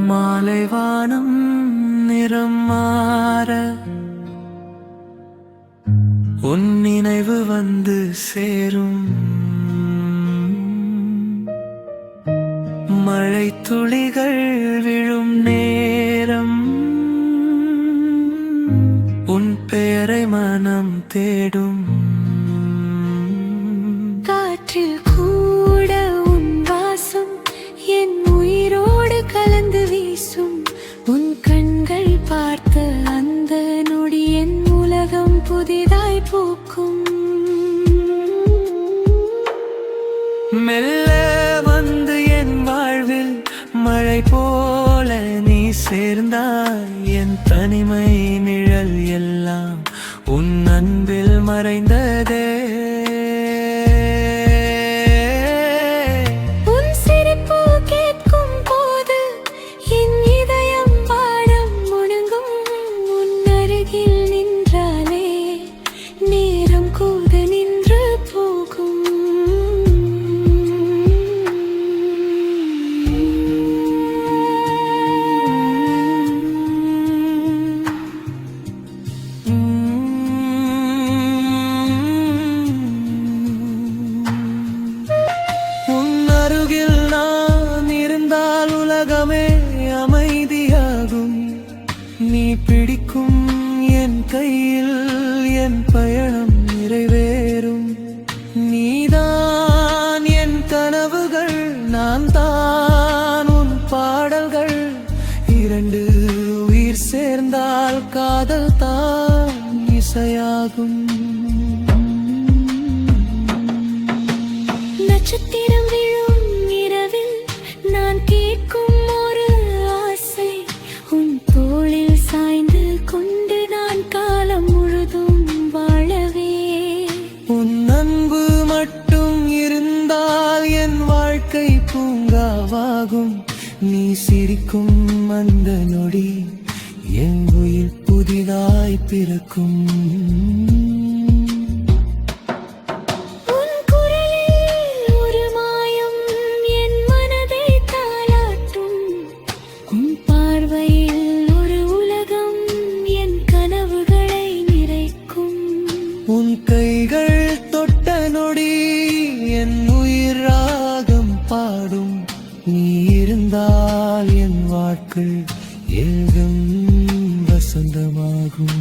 மாலை வானம் நிறம் மாற உன் நினைவு வந்து சேரும். மழை துளிகள் விழும் நேரம் உன் பெயரை மனம் தேடும். காற்றில் கூட உன் வாசம் என் உயிரோடு கலந்து வீசும். உன் கண்கள் பார்த்த அந்த நொடி என் உலகம் புதிதாய் பூக்கும். மெல்ல வந்து என் வாழ்வில் மழை போல நீ சேர்ந்தாய். என் தனிமை நிழல் எல்லாம் உன் அன்பில் மறைந்ததே. உன் சிரிப்பு கேட்கும் போது என் இதயம் பாடம் முழங்கும். உன் அருகில் நின்றாலே நேரம் கூட நின்று போகும். அருகில் நான் இருந்தால் உலகமே அமைதியாகும். நீ பிடிக்கும் என் கையில் என் பயணம் நிறைவேறும். நீதான் என் கனவுகள், நான் தான் உன் பாடல்கள். இரண்டு உயிர் சேர்ந்தால் காதல் தான் இசையாகும். நட்சத்திரம் விழும் இரவில் நான் கேட்கும் ஒரு ஆசை. உன் தோளில் சாய்ந்து கொண்டு நான் காலம் முழுதும் வாழவே. உன் அன்பு மட்டும் இருந்தால் என் வாழ்க்கை பூங்காவாகும். நீ சிரிக்கும் அந்த நொடி என் உயிர் புதிதாய் பிறக்கும். உன் கைகள் தொட்ட நொடி என் உயிர் ராகம் பாடும். நீ இருந்தால் என் வாழ்க்கை ஏகம் வசந்தமாகும்.